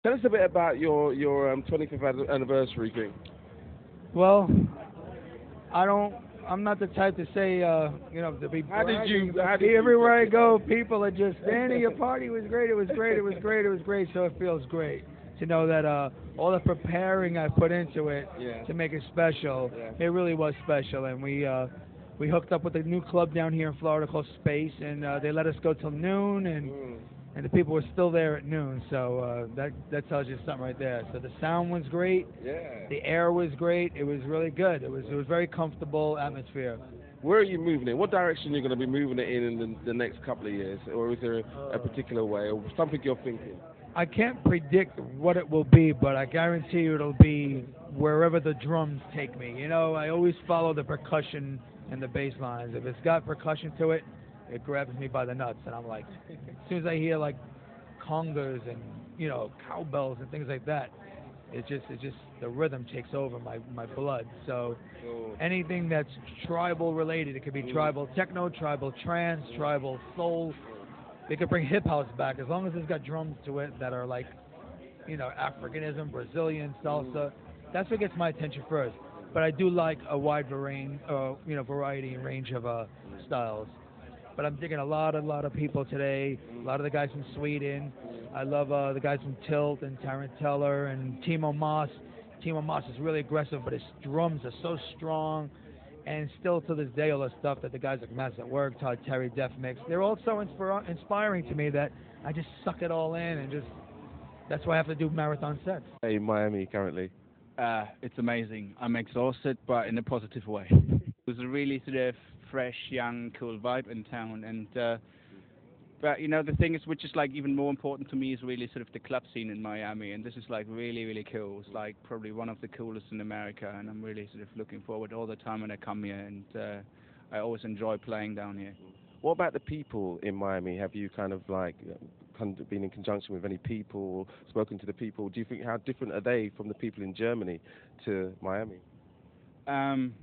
Tell us a bit about your 25th anniversary thing. Well, I don't. I'm not the type to say, to be How did bragging. you? How See, did you? everywhere I go, people are just, Danny, your party was great. It was great. It was great. It was great. So it feels great to know that all the preparing I put into it Yeah. to make it special, Yeah. it really was special. And we hooked up with a new club down here in Florida called Space, and they let us go till noon, Mm. and the people were still there at noon. So that tells you something right there. So the sound was great. Yeah. The air was great. It was really good. It was very comfortable atmosphere. Where are you moving it? What direction are you going to be moving it in the next couple of years, or is there a particular way, or something you're thinking? I can't predict what it will be, but I guarantee you it'll be wherever the drums take me. You know, I always follow the percussion and the bass lines. If it's got percussion to it, it grabs me by the nuts, and I'm like, as soon as I hear like congas and cowbells and things like that, it just the rhythm takes over my blood. So Oh. anything that's tribal related, it could be tribal techno, tribal trance, tribal soul. They could bring hip house back as long as it's got drums to it that are like, Africanism, Brazilian salsa. That's what gets my attention first. But I do like a wide variety and range of styles. But I'm digging a lot of people today. A lot of the guys from Sweden. I love the guys from Tilt and Taranteller and Timo Moss. Timo Moss is really aggressive, but his drums are so strong. And still to this day, all the stuff that the guys like Mass at Work, Todd Terry, Def Mix, they're all so inspiring to me that I just suck it all in and that's why I have to do marathon sets. Hey, Miami currently. It's amazing. I'm exhausted, but in a positive way. It was a really sort of fresh, young, cool vibe in town, and but the thing is, which is like even more important to me, is really sort of the club scene in Miami, and this is like really, really cool. It's like probably one of the coolest in America, and I'm really sort of looking forward all the time when I come here, and I always enjoy playing down here. What about the people in Miami? Have you kind of like been in conjunction with any people, or spoken to the people? Do you think how different are they from the people in Germany to Miami? Um,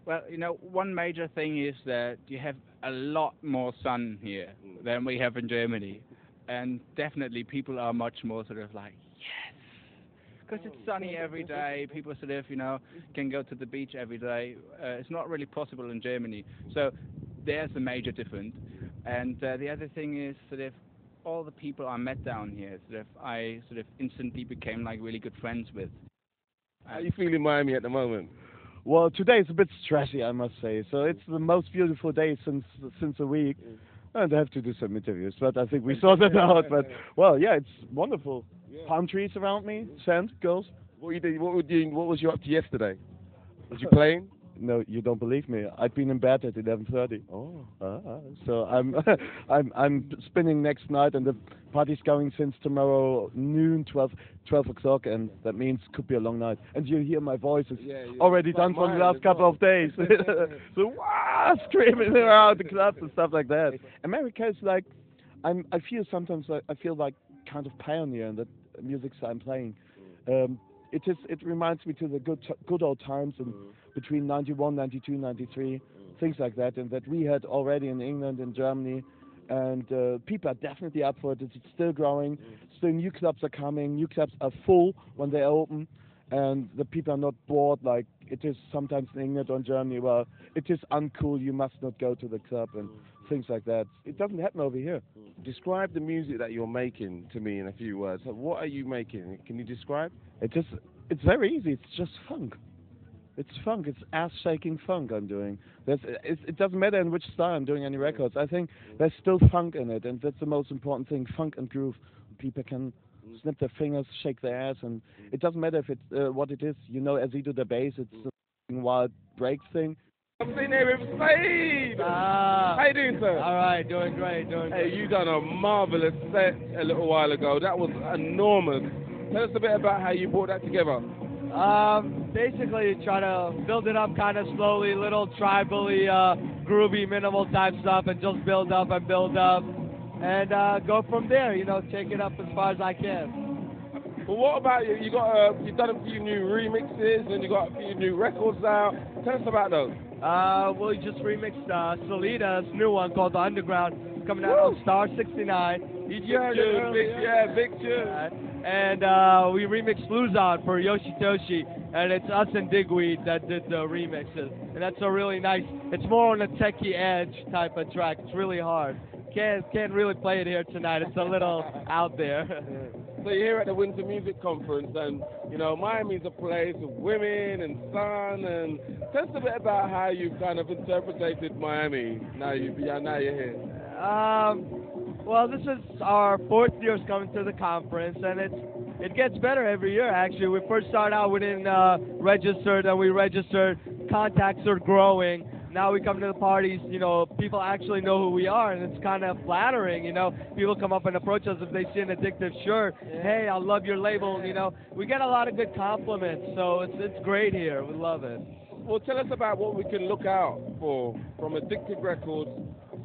well, one major thing is that you have a lot more sun here than we have in Germany, and definitely people are much more sort of like, yes, because it's sunny every day. People sort of, can go to the beach every day. It's not really possible in Germany, so there's a major difference. And the other thing is sort of all the people I met down here, I sort of instantly became like really good friends with. How you feeling Miami at the moment? Well, today is a bit stressy, I must say. So it's the most beautiful day since a week, and I have to do some interviews. But I think we sorted out. But well, yeah, it's wonderful. Palm trees around me, sand, girls. What were you doing? What was you up to yesterday? Was you playing? No, you don't believe me. I've been in bed at 11:30. Oh. So I'm I'm spinning next night, and the party's going since tomorrow noon, 12 o'clock, and that means could be a long night. And you hear my voice is already it's done like for the mine last as couple well. of days. So screaming around the clubs and stuff like that. America is like, I feel sometimes like I feel like kind of pioneer in the music I'm playing. It reminds me to the good old times and between 91, 92, 93, things like that, and that we had already in England and Germany, and people are definitely up for it. It's still growing. Still new clubs are coming. New clubs are full when they open, and the people are not bored like it is sometimes in England or in Germany. Well, it is uncool. You must not go to the club and things like that. It doesn't happen over here. Describe the music that you're making to me in a few words. So what are you making? Can you describe? It's very easy. It's just funk. It's funk. It's ass-shaking funk I'm doing. It doesn't matter in which style I'm doing any records. I think there's still funk in it, and that's the most important thing, funk and groove. People can snap their fingers, shake their ass, and it doesn't matter if it's what it is. As you do the bass, it's a wild break thing. I'm sitting here with Saeed. How you doing, sir? All right, doing great. Hey, you done a marvelous set a little while ago. That was enormous. Tell us a bit about how you brought that together. Basically try to build it up kind of slowly, little tribally, groovy, minimal type stuff, and just build up and go from there. Take it up as far as I can. Well, what about you? You've done a few new remixes and you got a few new records out. Tell us about those. We just remixed Selena's new one called The Underground. It's coming out on Star 69. You heard it earlier. Big tune. and we remixed Luzon for Yoshitoshi, and it's us and Digweed that did the remixes, and that's a really nice. It's more on a techie edge type of track. It's really hard. Can't really play it here tonight. It's a little out there. So you're here at the Winter Music Conference, and you know Miami's a place of women and sun. And tell us a bit about how you've kind of interpreted Miami. Now you're here. Well, this is our 4th year coming to the conference, and it gets better every year. Actually, we first started out we didn't register, and we registered. Contacts are growing. Now we come to the parties, you know, people actually know who we are, and it's kind of flattering, you know. People come up and approach us if they see an Addictive shirt. Hey, I love your label, you know. We get a lot of good compliments, so it's great here. We love it. Well, tell us about what we can look out for from Addictive Records,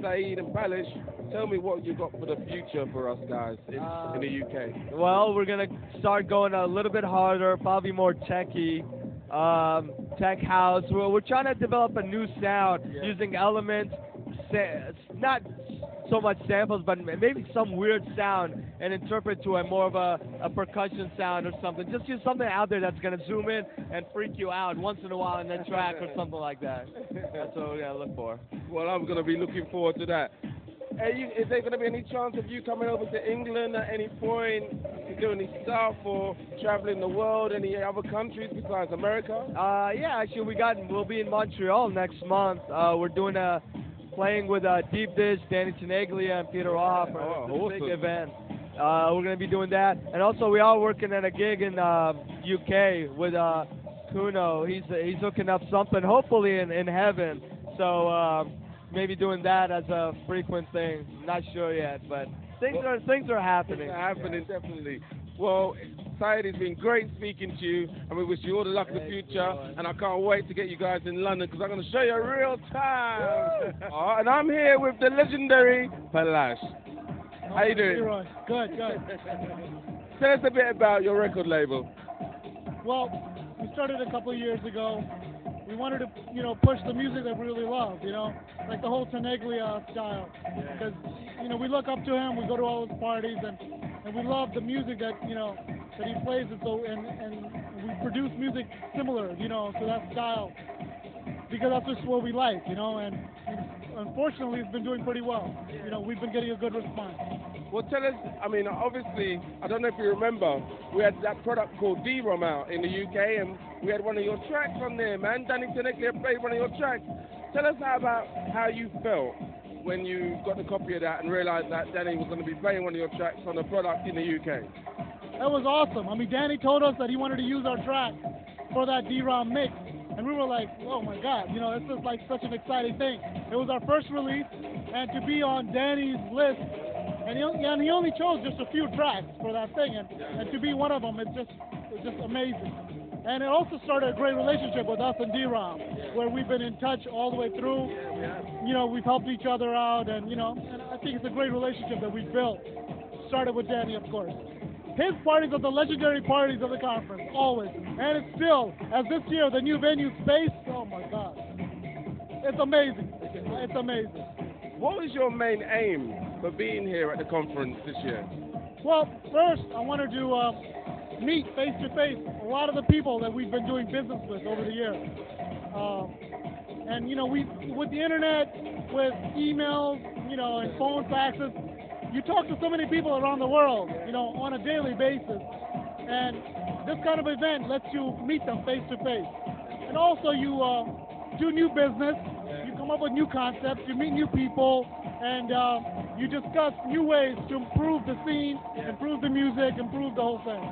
Saeed and Palash. Tell me what you got for the future for us guys in the UK. Well, we're going to start going a little bit harder, probably more techie. Tech house. We're trying to develop a new sound using elements, not so much samples, but maybe some weird sound and interpret to a more of a percussion sound or something. Just use something out there that's going to zoom in and freak you out once in a while in that track or something like that. That's what we're going to look for. Well, I'm going to be looking forward to that. Is there going to be any chance of you coming over to England at any point to do any stuff or traveling the world, any other countries besides America? Yeah, actually we'll be in Montreal next month. We're doing playing with Deep Dish, Danny Teneglia, and Peter Roth for a big event. We're going to be doing that, and also we are working at a gig in UK with Kuno. He's hooking up something, hopefully in heaven. So. Maybe doing that as a frequent thing. Not sure yet, but things are happening. Things are happening, definitely. Well, Saeed, it's been great speaking to you, and we wish you all the luck in the future. And I can't wait to get you guys in London because I'm going to show you a real time. And I'm here with the legendary Palash. How you doing? Leroy. Good. Tell us a bit about your record label. Well, we started a couple of years ago. We wanted to, push the music that we really love, like the whole teneglia style. Because, we look up to him, we go to all his parties, and we love the music that, that he plays, and we produce music similar, to that style. Because that's just what we like, and unfortunately it's been doing pretty well. We've been getting a good response. Well, tell us, obviously, I don't know if you remember, we had that product called D-ROM out in the UK, and we had one of your tracks on there, man. Danny Teneglia played one of your tracks. Tell us about how you felt when you got the copy of that and realized that Danny was going to be playing one of your tracks on a product in the UK. That was awesome. Danny told us that he wanted to use our track for that D-ROM mix. And we were like, oh my God, this is like such an exciting thing. It was our first release, and to be on Danny's list, and he only chose just a few tracks for that thing, and to be one of them, it's just amazing. And it also started a great relationship with us and D-ROM, where we've been in touch all the way through. We've helped each other out, and I think it's a great relationship that we've built. Started with Danny, of course. His parties are the legendary parties of the conference, always. And it's still, as this year, the new venue Space, oh my God. It's amazing. It's amazing. What was your main aim for being here at the conference this year? Well, first, I wanted to meet face-to-face a lot of the people that we've been doing business with over the years. And, we with the internet, with emails, and phone faxes, you talk to so many people around the world, on a daily basis. And this kind of event lets you meet them face to face. And also you do new business, you come up with new concepts, you meet new people, and you discuss new ways to improve the scene, improve the music, improve the whole thing.